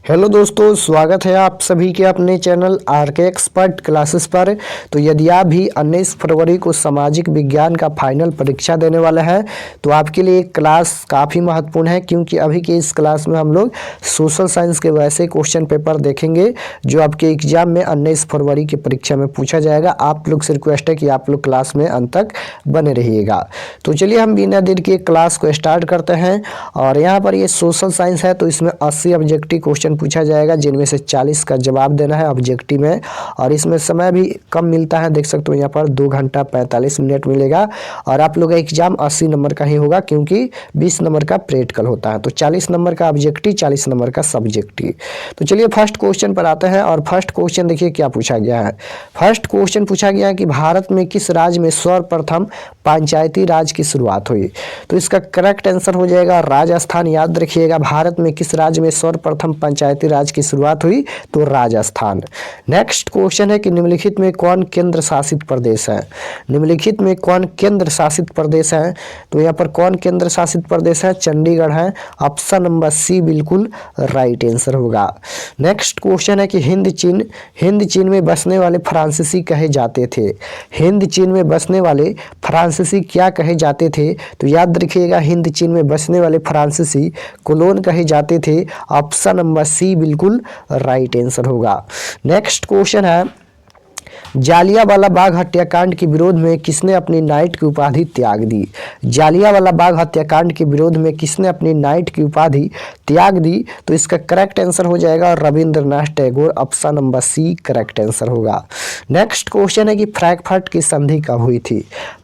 Hello दोस्तों, स्वागत है आप सभी के अपने चैनल आरके एक्सपर्ट क्लासेस पर। तो यदि आप भी 19 फरवरी को सामाजिक विज्ञान का फाइनल परीक्षा देने वाले हैं तो आपके लिए क्लास काफ़ी महत्वपूर्ण है, क्योंकि अभी के इस क्लास में हम लोग सोशल साइंस के वैसे क्वेश्चन पेपर देखेंगे जो आपके एग्जाम में 19 फरवरी की परीक्षा में पूछा जाएगा। आप लोग से रिक्वेस्ट है कि आप लोग क्लास में अंत तक बने रहिएगा। तो चलिए हम बिना देर के क्लास को स्टार्ट करते हैं। और यहाँ पर ये सोशल साइंस है तो इसमें 80 ऑब्जेक्टिव क्वेश्चन पूछा जाएगा, जिनमें से 40 का जवाब देना है ऑब्जेक्टिव में। और इसमें समय भी कम मिलता है, देख सकते हो यहाँ पर 2 घंटा 45 मिनट मिलेगा। और आप लोग का एग्जाम 80 नंबर का ही होगा, क्योंकि 20 नंबर का प्रैक्टिकल होता है। तो 40 नंबर का ऑब्जेक्टिव, 40 नंबर का सब्जेक्टिव। तो चलिए फर्स्ट क्वेश्चन पर आते हैं। और फर्स्ट क्वेश्चन देखिए क्या पूछा गया है। फर्स्ट क्वेश्चन पूछा गया है कि भारत में किस राज्य में सर्वप्रथम पंचायती राज की शुरुआत हुई। तो इसका करेक्ट आंसर हो जाएगा राजस्थान। याद रखिएगा, भारत में किस राज्य में सर्वप्रथम पंचायती राज की शुरुआत हुई, तो राजस्थान। नेक्स्ट क्वेश्चन है कि निम्नलिखित में कौन केंद्र शासित प्रदेश है। निम्नलिखित में कौन केंद्र शासित प्रदेश है। तो यहाँ पर कौन केंद्र शासित प्रदेश है, चंडीगढ़ है। ऑप्शन नंबर सी बिल्कुल राइट आंसर होगा। नेक्स्ट क्वेश्चन है कि हिंद चीन में बसने वाले फ्रांसीसी कहे जाते थे। हिंद चीन में बसने वाले फ्रांसीसी क्या कहे जाते थे। तो याद रखिएगा, हिंद चीन में बसने वाले फ्रांसीसी कोलोन कहे जाते थे। ऑप्शन नंबर सी बिल्कुल राइट आंसर होगा। नेक्स्ट क्वेश्चन है, जालियांवाला बाग हत्याकांड के विरोध में किसने अपनी नाइट की उपाधि त्याग दी। जालियांवाला बाग हत्याकांड के विरोध में किसने अपनी नाइट की उपाधि त्याग दी। तो इसका करेक्ट आंसर हो जाएगा Rabindranath Tagore. Option number C correct answer होगा। नेक्स्ट क्वेश्चन है कि फ्रैंकफर्ट की संधि कब हुई थी।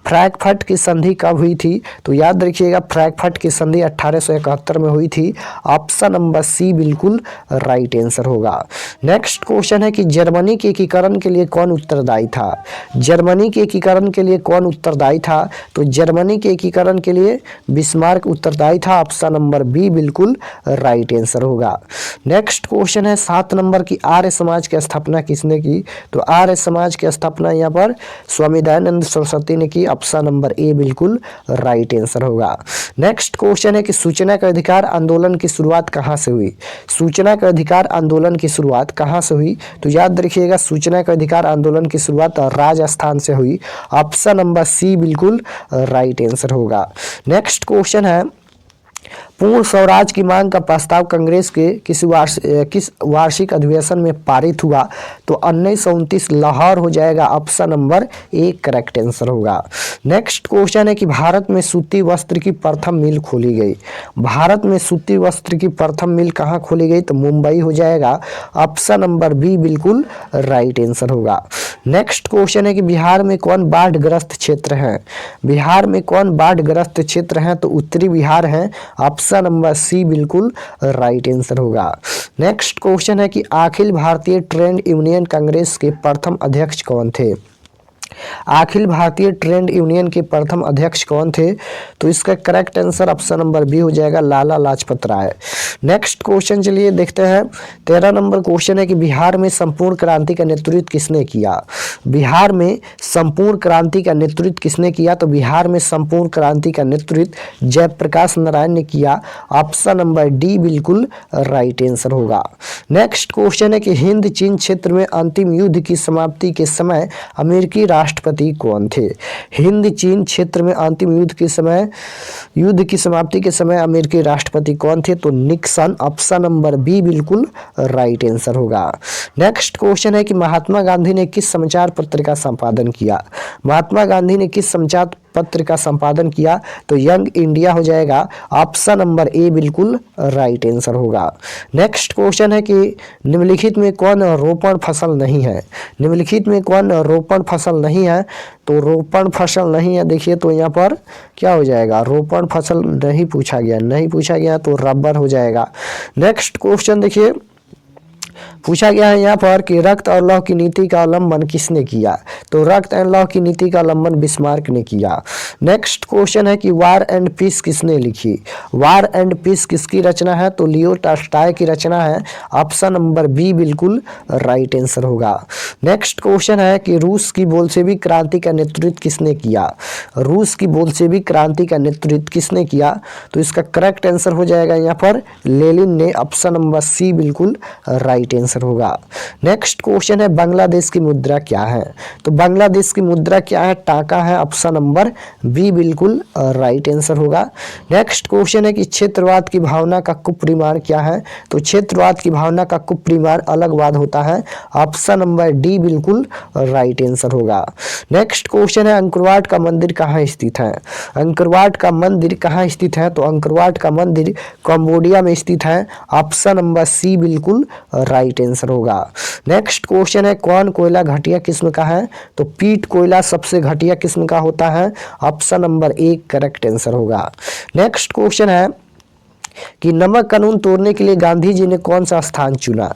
फ्रैंकफर्ट की संधि कब हुई थी। तो याद रखिएगा, फ्रैंकफर्ट की संधि 1871 में हुई थी। ऑप्शन नंबर सी बिल्कुल राइट आंसर होगा। नेक्स्ट क्वेश्चन है कि जर्मनी के एकीकरण के लिए कौन उत्तरदायी था। जर्मनी के एकीकरण के लिए कौन उत्तरदायी था। तो जर्मनी के एकीकरण के लिए बिस्मार्क उत्तरदायी था। ऑप्शन नंबर बी बिल्कुल राइट आंसर होगा। नेक्स्ट क्वेश्चन है 7 नंबर की आर्य समाज की स्थापना किसने की। तो आर्य समाज की स्थापना यहाँ पर स्वामी दयानंद सरस्वती ने की। ऑप्शन नंबर ए बिल्कुल राइट आंसर होगा। नेक्स्ट क्वेश्चन है कि सूचना का अधिकार आंदोलन की शुरुआत कहाँ से हुई। सूचना का अधिकार आंदोलन की शुरुआत कहाँ से हुई। तो याद रखिएगा, सूचना का अधिकार आंदोलन की शुरुआत राजस्थान से हुई। ऑप्शन नंबर सी बिल्कुल राइट आंसर होगा। नेक्स्ट क्वेश्चन है, पूर्ण स्वराज की मांग का प्रस्ताव कांग्रेस के किस वार्षिक अधिवेशन में पारित हुआ। तो 1929 लाहौर हो जाएगा। Option number A correct answer होगा। नेक्स्ट क्वेश्चन है कि भारत में सूती वस्त्र की प्रथम मिल खोली गई। भारत में सूती वस्त्र की प्रथम मिल कहाँ खोली गई। तो मुंबई हो जाएगा। ऑप्शन नंबर बी बिल्कुल राइट आंसर होगा। नेक्स्ट क्वेश्चन है कि बिहार में कौन बाढ़ग्रस्त क्षेत्र है। बिहार में कौन बाढ़ग्रस्त क्षेत्र है। तो उत्तरी बिहार है। ऑप्शन नंबर सी बिल्कुल राइट आंसर होगा। नेक्स्ट क्वेश्चन है कि अखिल भारतीय ट्रेड यूनियन कांग्रेस के प्रथम अध्यक्ष कौन थे। अखिल भारतीय ट्रेड यूनियन के प्रथम अध्यक्ष कौन थे। तो इसका correct answer option number B हो जाएगा, लाला लाजपत राय। नेक्स्ट क्वेश्चन चलिए देखते हैं। 13 नंबर क्वेश्चन है कि बिहार में संपूर्ण क्रांति का नेतृत्व किसने किया। बिहार में संपूर्ण क्रांति का नेतृत्व किसने किया। तो बिहार में संपूर्ण क्रांति का नेतृत्व जयप्रकाश नारायण ने किया। ऑप्शन नंबर डी बिल्कुल राइट आंसर होगा। नेक्स्ट क्वेश्चन है कि हिंद चीन क्षेत्र में अंतिम युद्ध की समाप्ति के समय अमेरिकी राष्ट्रपति कौन थे। हिंद चीन क्षेत्र में अंतिम युद्ध की समाप्ति के समय अमेरिकी राष्ट्रपति कौन थे। तो निक्सन। ऑप्शन नंबर बी बिल्कुल राइट आंसर होगा। नेक्स्ट क्वेश्चन है कि महात्मा गांधी ने किस समाचार पत्र का संपादन किया। महात्मा गांधी ने किस समाचार पत्र का संपादन किया। तो यंग इंडिया हो जाएगा। ऑप्शन नंबर ए बिल्कुल राइट आंसर होगा। नेक्स्ट क्वेश्चन है कि निम्नलिखित में कौन रोपण फसल नहीं है। निम्नलिखित में कौन रोपण फसल नहीं है। तो रोपण फसल नहीं है, देखिए तो यहाँ पर क्या हो जाएगा, रोपण फसल नहीं पूछा गया तो रबर हो जाएगा। नेक्स्ट क्वेश्चन देखिए, पूछा गया है यहाँ पर कि रक्त और लौह की नीति का अवलंबन किसने किया, तो रक्त एंड लौह की नीति का अवलंबन बिस्मार्क ने किया। नेक्स्ट क्वेश्चन है कि वार एंड पीस किसने लिखी, वार एंड पीस किसकी रचना है, तो लियो टॉल्स्टॉय की रचना है। ऑप्शन नंबर बी बिल्कुल राइट आंसर होगा। नेक्स्ट क्वेश्चन है कि रूस की बोल्शेविक क्रांति का नेतृत्व किसने किया, रूस की बोल्शेविक क्रांति का नेतृत्व किसने किया, तो इसका करेक्ट आंसर हो जाएगा यहाँ पर लेनिन ने। ऑप्शन नंबर सी बिल्कुल राइट आंसर होगा। नेक्स्ट क्वेश्चन है बांग्लादेश की मुद्रा क्या है, तो बांग्लादेश की मुद्रा क्या है, टाका है। ऑप्शन नंबर बी बिल्कुल राइट आंसर होगा। नेक्स्ट क्वेश्चन है कि क्षेत्रवाद की भावना का कुप्रमाण क्या है, तो क्षेत्रवाद की भावना का कुप्रमाण अलगवाद होता है। ऑप्शन नंबर डी बिल्कुल राइट आंसर होगा। नेक्स्ट क्वेश्चन है अंकुरवाट का मंदिर कहाँ स्थित है, अंकुरवाट का मंदिर कहाँ स्थित है, तो अंकुरवाट का मंदिर कंबोडिया में स्थित है। ऑप्शन नंबर सी बिल्कुल राइट आंसर होगा। नेक्स्ट क्वेश्चन है कौन कोयला घटिया किस्म का है, तो पीट कोयला सबसे घटिया किस्म का होता है। Option number A correct answer होगा। नेक्स्ट क्वेश्चन है कि नमक कानून तोड़ने के लिए गांधी जी ने कौन सा स्थान चुना,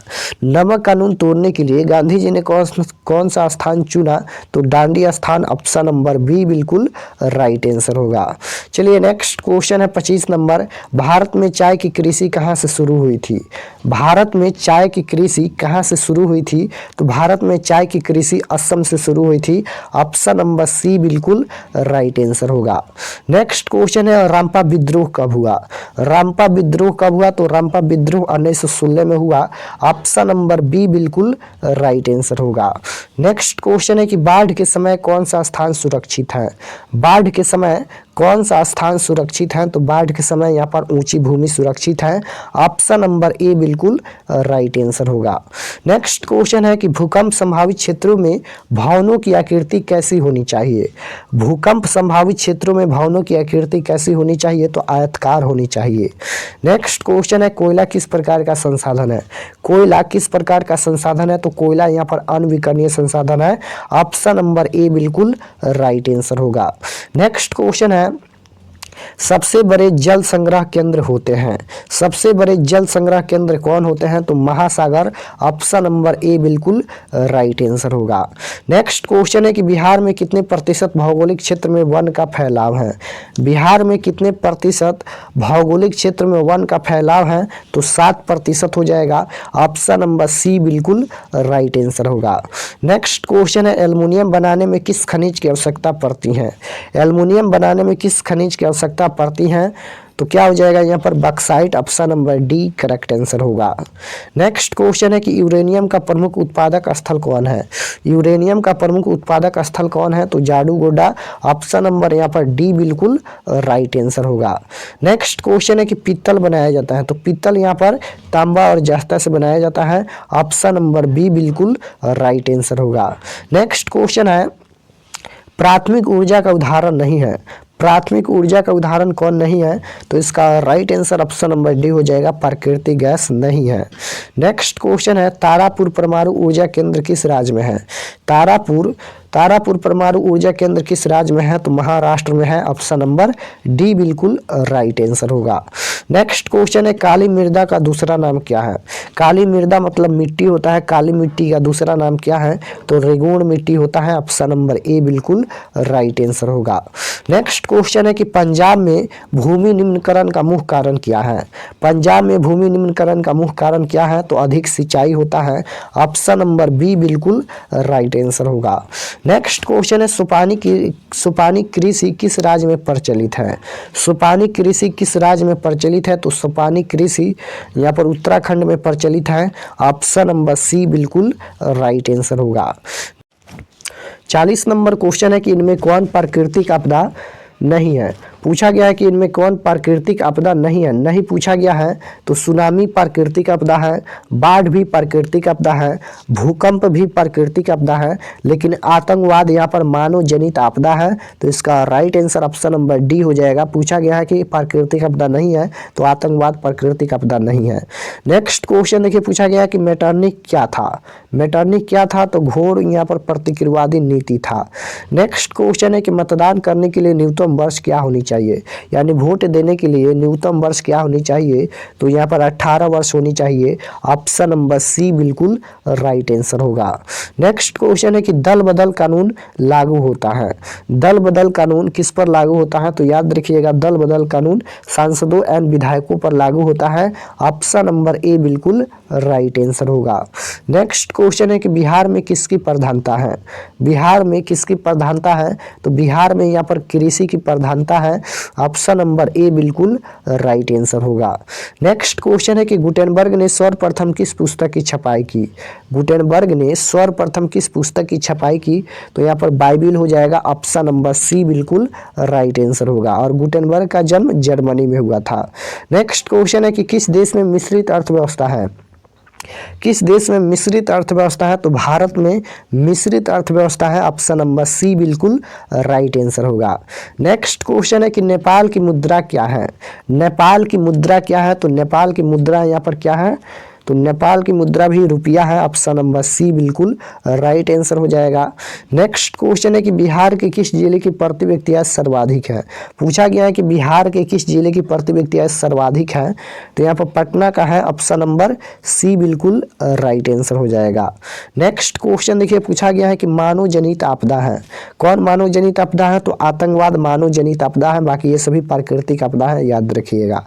नमक कानून तोड़ने के लिए गांधी जी ने कौन सा स्थान चुना, तो डांडी स्थान। ऑप्शन नंबर बी बिल्कुल राइट आंसर होगा। चलिए नेक्स्ट क्वेश्चन है 25 नंबर, भारत में चाय की कृषि कहाँ से शुरू हुई थी, भारत में चाय की कृषि कहाँ से शुरू हुई थी, तो भारत में चाय की कृषि असम से शुरू हुई थी। ऑप्शन नंबर सी बिल्कुल राइट आंसर होगा। नेक्स्ट क्वेश्चन है रामपा विद्रोह कब हुआ, रामपा विद्रोह कब हुआ, तो रामपा विद्रोह 1916 में हुआ। ऑप्शन नंबर बी बिल्कुल राइट आंसर होगा। नेक्स्ट क्वेश्चन है कि बाढ़ के समय कौन सा स्थान सुरक्षित है, बाढ़ के समय कौन सा स्थान सुरक्षित है, तो बाढ़ के समय यहाँ पर ऊंची भूमि सुरक्षित है। ऑप्शन नंबर ए बिल्कुल राइट आंसर होगा। नेक्स्ट क्वेश्चन है कि भूकंप संभावित क्षेत्रों में भवनों की आकृति कैसी होनी चाहिए, भूकंप संभावित क्षेत्रों में भवनों की आकृति कैसी होनी चाहिए, तो आयताकार होनी चाहिए। नेक्स्ट क्वेश्चन है कोयला किस प्रकार का संसाधन है, कोयला किस प्रकार का संसाधन है, तो कोयला यहाँ पर अनविकरणीय संसाधन है। ऑप्शन नंबर ए बिल्कुल राइट आंसर होगा। नेक्स्ट क्वेश्चन है सबसे बड़े जल संग्रह केंद्र होते हैं, सबसे बड़े जल संग्रह केंद्र कौन होते हैं, तो महासागर। ऑप्शन नंबर ए बिल्कुल राइट आंसर होगा। नेक्स्ट क्वेश्चन है कि बिहार में कितने प्रतिशत भौगोलिक क्षेत्र में वन का फैलाव है, बिहार में कितने प्रतिशत भौगोलिक क्षेत्र में वन का फैलाव है, तो 7% हो जाएगा। ऑप्शन नंबर सी बिल्कुल राइट आंसर होगा। नेक्स्ट क्वेश्चन है एल्युमिनियम बनाने में किस खनिज की आवश्यकता पड़ती है, एल्युमिनियम बनाने में किस खनिज की आवश्यकता पड़ती हैं, तो क्या हो जाएगा यहाँ पर bauxite. Option number D correct answer होगा। नेक्स्ट क्वेश्चन है कि यूरेनियम का प्रमुख उत्पादक स्थल कौन है, यूरेनियम का प्रमुख उत्पादक स्थल कौन है, तो जाडूगोडा। ऑप्शन नंबर यहाँ पर डी बिल्कुल राइट आंसर होगा। नेक्स्ट क्वेश्चन है कि पीतल बनाया जाता है, तो पीतल यहाँ पर तांबा और जस्ता से बनाया जाता है। ऑप्शन नंबर बी बिल्कुल राइट आंसर होगा। नेक्स्ट क्वेश्चन है प्राथमिक ऊर्जा का उदाहरण नहीं है, प्राथमिक ऊर्जा का उदाहरण कौन नहीं है, तो इसका right answer option number D हो जाएगा, प्राकृतिक गैस नहीं है। नेक्स्ट क्वेश्चन है तारापुर परमाणु ऊर्जा केंद्र किस राज्य में है, तारापुर परमाणु ऊर्जा केंद्र किस राज्य में है, तो महाराष्ट्र में है। ऑप्शन नंबर डी बिल्कुल राइट आंसर होगा। नेक्स्ट क्वेश्चन है काली मृदा का दूसरा नाम क्या है, काली मृदा मतलब मिट्टी होता है, काली मिट्टी का दूसरा नाम क्या है, तो रेगुण मिट्टी होता है। ऑप्शन नंबर ए बिल्कुल राइट आंसर होगा। नेक्स्ट क्वेश्चन है कि पंजाब में भूमि निम्नीकरण का मुख्य कारण क्या है, पंजाब में भूमि निम्नीकरण का मुख्य कारण क्या है, तो अधिक सिंचाई होता है। ऑप्शन नंबर बी बिल्कुल राइट आंसर होगा। नेक्स्ट क्वेश्चन है सुपानी कृषि किस राज्य में प्रचलित है, सुपानी कृषि किस राज्य में प्रचलित है, तो सुपानी कृषि यहाँ पर उत्तराखंड में प्रचलित है। ऑप्शन नंबर सी बिल्कुल राइट आंसर होगा। 40 नंबर क्वेश्चन है कि इनमें कौन प्राकृतिक आपदा नहीं है, पूछा गया है कि इनमें कौन प्राकृतिक आपदा नहीं है, नहीं पूछा गया है तो सुनामी प्राकृतिक आपदा है, बाढ़ भी प्राकृतिक आपदा है, भूकंप भी प्राकृतिक आपदा है, लेकिन आतंकवाद यहाँ पर मानव जनित आपदा है। तो इसका right answer option number D हो जाएगा। पूछा गया है कि प्राकृतिक आपदा नहीं है तो आतंकवाद प्राकृतिक आपदा नहीं है। नेक्स्ट क्वेश्चन देखिए, पूछा गया कि मेटरनिक क्या था, मेटरनिक क्या था, तो घोर यहाँ पर प्रतिक्रियावादी नीति था। नेक्स्ट क्वेश्चन है कि मतदान करने के लिए न्यूनतम वर्ष क्या होनी चाहिए, चाहिए, यानी वोट देने के लिए न्यूनतम वर्ष क्या होनी चाहिए, तो यहाँ पर 18 वर्ष होनी चाहिए। ऑप्शन नंबर सी बिल्कुल राइट आंसर होगा। नेक्स्ट क्वेश्चन है कि दल बदल कानून लागू होता है। दल बदल कानून किस पर लागू होता है, तो याद रखिएगा दल बदल कानून सांसदों एवं विधायकों पर लागू होता है। ऑप्शन नंबर ए बिल्कुल राइट आंसर होगा। नेक्स्ट क्वेश्चन है कि बिहार में किसकी प्रधानता है। बिहार में किसकी प्रधानता है, तो बिहार में यहाँ पर कृषि की प्रधानता है। ऑप्शन नंबर ए बिल्कुल राइट आंसर होगा। नेक्स्ट क्वेश्चन है कि गुटेनबर्ग ने सर्वप्रथम किस पुस्तक की छपाई की। गुटेनबर्ग ने सर्वप्रथम किस पुस्तक की छपाई की, तो यहाँ पर बाइबिल हो जाएगा। ऑप्शन नंबर सी बिल्कुल राइट आंसर होगा। और गुटेनबर्ग का जन्म जर्मनी में हुआ था। नेक्स्ट क्वेश्चन है कि किस देश में मिश्रित अर्थव्यवस्था है। किस देश में मिश्रित अर्थव्यवस्था है, तो भारत में मिश्रित अर्थव्यवस्था है। ऑप्शन नंबर सी बिल्कुल राइट आंसर होगा। नेक्स्ट क्वेश्चन है कि नेपाल की मुद्रा क्या है। नेपाल की मुद्रा क्या है, तो नेपाल की मुद्रा यहाँ पर क्या है, तो नेपाल की मुद्रा भी रुपया है। ऑप्शन नंबर सी बिल्कुल राइट आंसर हो जाएगा। नेक्स्ट क्वेश्चन है कि बिहार के किस जिले की प्रति व्यक्ति आय सर्वाधिक है। पूछा गया है कि बिहार के किस जिले की प्रति व्यक्ति आय सर्वाधिक है, तो यहाँ पर पटना का है। ऑप्शन नंबर सी बिल्कुल राइट आंसर हो जाएगा। नेक्स्ट क्वेश्चन देखिए पूछा गया है कि मानव जनित आपदा है। कौन मानव जनित आपदा है, तो आतंकवाद मानव जनित आपदा है। बाकी ये सभी प्राकृतिक आपदा है, याद रखिएगा।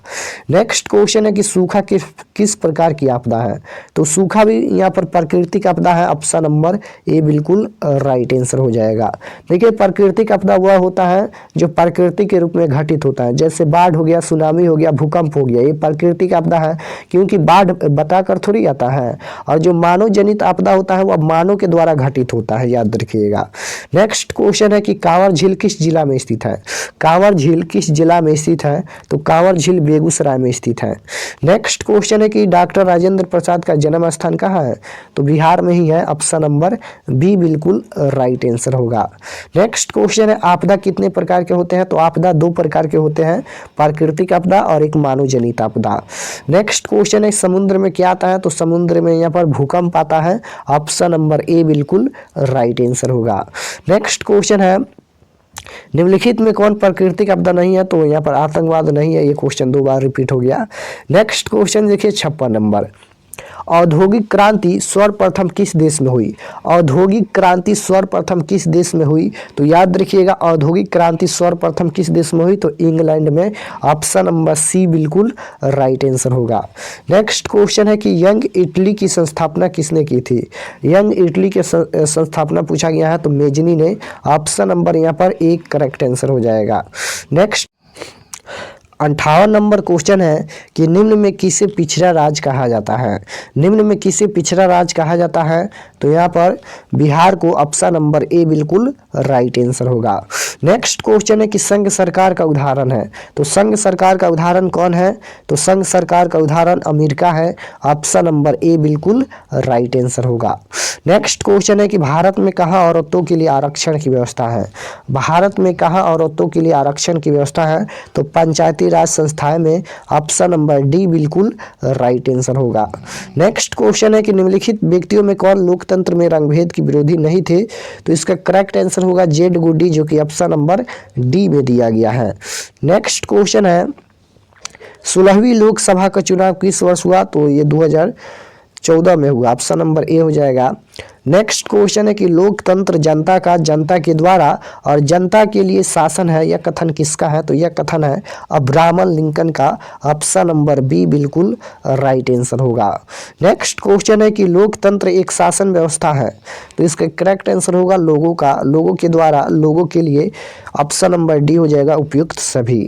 नेक्स्ट क्वेश्चन है कि सूखा किस प्रकार की आपदा है, तो सूखा भी यहाँ पर प्राकृतिक आपदा है। ऑप्शन नंबर ए बिल्कुल राइट आंसर हो जाएगा। देखिए प्राकृतिक आपदा वह होता है जो प्रकृति के रूप में घटित होता है, जैसे बाढ़ हो गया, सुनामी हो गया, भूकंप हो गया, ये प्राकृतिक आपदा है, क्योंकि बाढ़ बताकर थोड़ी आता है। और जो मानव जनित आपदा होता है वह मानव के द्वारा घटित होता है, याद रखिएगा। नेक्स्ट क्वेश्चन है कि कांवर झील किस जिला में स्थित है। कांवर झील किस जिला में स्थित है, तो कांवर झील बेगूसराय में स्थित है। नेक्स्ट क्वेश्चन है कि डॉक्टर राजेंद्र प्रसाद का जन्म स्थान कहाँ है, तो बिहार में ही है। ऑप्शन नंबर बी बिल्कुल राइट आंसर होगा। नेक्स्ट क्वेश्चन है आपदा कितने प्रकार के होते हैं, तो आपदा दो प्रकार के होते हैं, प्राकृतिक आपदा और एक मानव जनित आपदा। नेक्स्ट क्वेश्चन है समुद्र में क्या आता है, तो समुद्र में यहाँ पर भूकंप आता है। ऑप्शन नंबर ए बिल्कुल राइट आंसर होगा। नेक्स्ट क्वेश्चन है निम्नलिखित में कौन प्राकृतिक आपदा नहीं है, तो यहाँ पर आतंकवाद नहीं है। ये क्वेश्चन दो बार रिपीट हो गया। नेक्स्ट क्वेश्चन देखिए 56 नंबर, औद्योगिक क्रांति सर्वप्रथम किस देश में हुई। औद्योगिक क्रांति सर्वप्रथम किस देश में हुई, तो याद रखिएगा औद्योगिक क्रांति सर्वप्रथम किस देश में हुई, तो इंग्लैंड में। ऑप्शन नंबर सी बिल्कुल राइट आंसर होगा। नेक्स्ट क्वेश्चन है कि यंग इटली की संस्थापना किसने की थी। यंग इटली के संस्थापना पूछा गया है, तो मेजनी ने। ऑप्शन नंबर यहाँ पर एक करेक्ट आंसर हो जाएगा। नेक्स्ट 58 नंबर क्वेश्चन है कि निम्न में किसे पिछड़ा राज्य कहा जाता है। निम्न में किसे पिछड़ा राज्य कहा जाता है, तो यहाँ पर बिहार को। ऑप्शन नंबर ए बिल्कुल राइट आंसर होगा। नेक्स्ट क्वेश्चन है कि संघ सरकार का उदाहरण है, तो संघ सरकार का उदाहरण कौन है, तो संघ सरकार का उदाहरण अमेरिका है। ऑप्शन नंबर ए बिल्कुल राइट आंसर होगा। नेक्स्ट क्वेश्चन है कि भारत में कहाँ औरतों के लिए आरक्षण की व्यवस्था है। भारत में कहाँ औरतों के लिए आरक्षण की व्यवस्था है, तो पंचायती राज संस्थाएं में। ऑप्शन नंबर डी बिल्कुल राइट आंसर होगा। नेक्स्ट क्वेश्चन है कि निम्नलिखित व्यक्तियों में कौन लोकतंत्र में रंगभेद की विरोधी नहीं थे, तो इसका करेक्ट आंसर होगा जेड गुडी, जो कि ऑप्शन नंबर डी में दिया गया है। नेक्स्ट क्वेश्चन है 16वीं लोकसभा का चुनाव किस वर्ष हुआ, तो ये 2014 में हुआ। ऑप्शन नंबर ए हो जाएगा। नेक्स्ट क्वेश्चन है कि लोकतंत्र जनता का, जनता के द्वारा और जनता के लिए शासन है, यह कथन किसका है, तो यह कथन है अब्राहम लिंकन का। ऑप्शन नंबर बी बिल्कुल राइट आंसर होगा। नेक्स्ट क्वेश्चन है कि लोकतंत्र एक शासन व्यवस्था है, तो इसका करेक्ट आंसर होगा लोगों का, लोगों के द्वारा, लोगों के लिए। ऑप्शन नंबर डी हो जाएगा उपयुक्त सभी।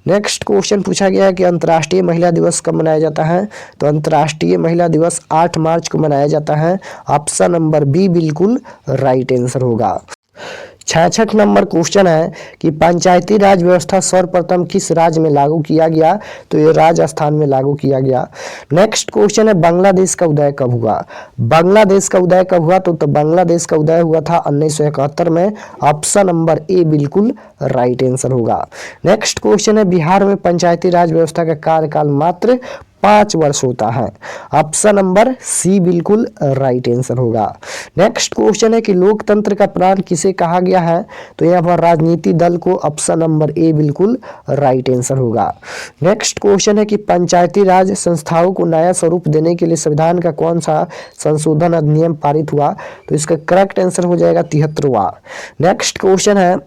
नेक्स्ट क्वेश्चन पूछा गया है कि अंतर्राष्ट्रीय महिला दिवस कब मनाया जाता है, तो अंतर्राष्ट्रीय महिला दिवस 8 मार्च को मनाया जाता है। ऑप्शन नंबर बी बिल्कुल राइट आंसर होगा। 66 नंबर क्वेश्चन है कि पंचायती राज व्यवस्था सर्वप्रथम किस राज्य में लागू किया गया, तो ये राजस्थान में लागू किया गया। नेक्स्ट क्वेश्चन है बांग्लादेश का उदय कब हुआ। बांग्लादेश का उदय कब हुआ, तो बांग्लादेश का उदय हुआ था 1971 में। ऑप्शन नंबर ए बिल्कुल राइट आंसर होगा। नेक्स्ट क्वेश्चन है बिहार में पंचायती राज व्यवस्था का कार्यकाल मात्र 5 वर्ष होता है। ऑप्शन नंबर सी बिल्कुल राइट आंसर होगा। नेक्स्ट क्वेश्चन है कि लोकतंत्र का प्राण किसे कहा गया है, तो यहाँ पर राजनीति दल को। ऑप्शन नंबर ए बिल्कुल राइट आंसर होगा। नेक्स्ट क्वेश्चन है कि पंचायती राज संस्थाओं को नया स्वरूप देने के लिए संविधान का कौन सा संशोधन अधिनियम पारित हुआ, तो इसका करेक्ट आंसर हो जाएगा 73वां। नेक्स्ट क्वेश्चन है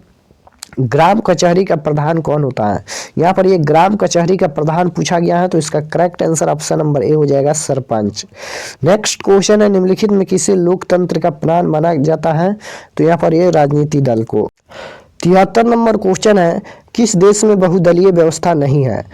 ग्राम कचहरी का प्रधान कौन होता है। यहाँ पर ये ग्राम कचहरी का प्रधान पूछा गया है, तो इसका correct answer option number A हो जाएगा सरपंच। नेक्स्ट क्वेश्चन है निम्नलिखित में किसे लोकतंत्र का प्राण माना जाता है, तो यहाँ पर ये राजनीति दल को। 73 नंबर क्वेश्चन है किस देश में बहुदलीय व्यवस्था नहीं है।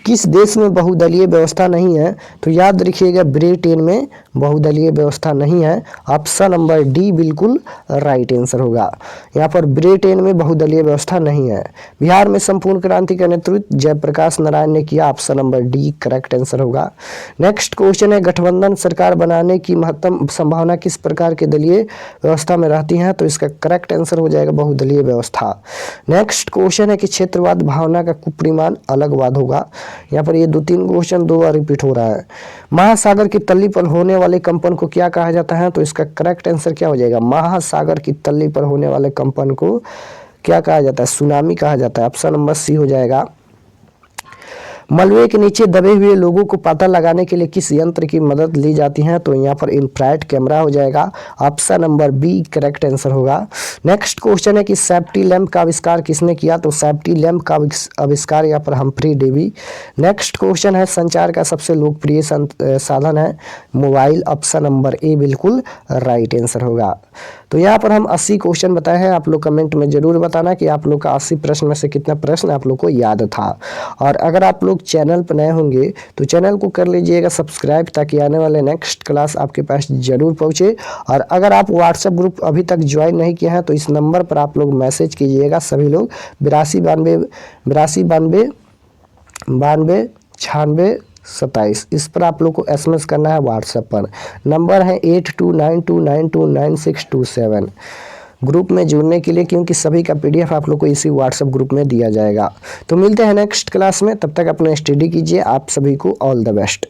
किस देश में बहुदलीय व्यवस्था नहीं है, तो याद रखिएगा ब्रिटेन में बहुदलीय व्यवस्था नहीं है। ऑप्शन नंबर डी बिल्कुल राइट आंसर होगा। यहाँ पर ब्रिटेन में बहुदलीय व्यवस्था नहीं है। बिहार में संपूर्ण क्रांति का नेतृत्व जयप्रकाश नारायण ने किया। Option number D correct answer होगा। नेक्स्ट क्वेश्चन है गठबंधन सरकार बनाने की महत्तम संभावना किस प्रकार के दलीय व्यवस्था में रहती है, तो इसका करेक्ट आंसर हो जाएगा बहुदलीय व्यवस्था। नेक्स्ट क्वेश्चन है कि क्षेत्रवाद भावना का कुपरिमाण अलगवाद होगा। यहाँ पर ये 2-3 क्वेश्चन 2 बार रिपीट हो रहा है। महासागर की तल्ली पर होने वाले कंपन को क्या कहा जाता है, तो इसका करेक्ट आंसर क्या हो जाएगा। महासागर की तल्ली पर होने वाले कंपन को क्या कहा जाता है, सुनामी कहा जाता है। ऑप्शन नंबर सी हो जाएगा। मलबे के नीचे दबे हुए लोगों को पता लगाने के लिए किस यंत्र की मदद ली जाती है, तो यहाँ पर इंफ्रारेड कैमरा हो जाएगा। Option number B correct answer होगा। नेक्स्ट क्वेश्चन है कि सेफ्टी लैंप का आविष्कार किसने किया, तो सेफ्टी लैंप का आविष्कार यहाँ पर हम्फ्री डेवी। नेक्स्ट क्वेश्चन है संचार का सबसे लोकप्रिय साधन है मोबाइल। ऑप्शन नंबर ए बिल्कुल राइट आंसर होगा। तो यहाँ पर हम 80 क्वेश्चन बताए हैं। आप लोग कमेंट में जरूर बताना कि आप लोग का 80 प्रश्न में से कितना प्रश्न आप लोग को याद था। और अगर आप लोग चैनल पर नए होंगे तो चैनल को कर लीजिएगा सब्सक्राइब, ताकि आने वाले नेक्स्ट क्लास आपके पास जरूर पहुँचे। और अगर आप व्हाट्सएप ग्रुप अभी तक ज्वाइन नहीं किए हैं तो इस नंबर पर आप लोग मैसेज कीजिएगा सभी लोग 8292 इस पर आप लोग को SMS करना है व्हाट्सएप पर। नंबर है 8292929627। ग्रुप में जुड़ने के लिए, क्योंकि सभी का PDF आप लोग को इसी व्हाट्सएप ग्रुप में दिया जाएगा। तो मिलते हैं नेक्स्ट क्लास में, तब तक अपना स्टडी कीजिए। आप सभी को ऑल द बेस्ट।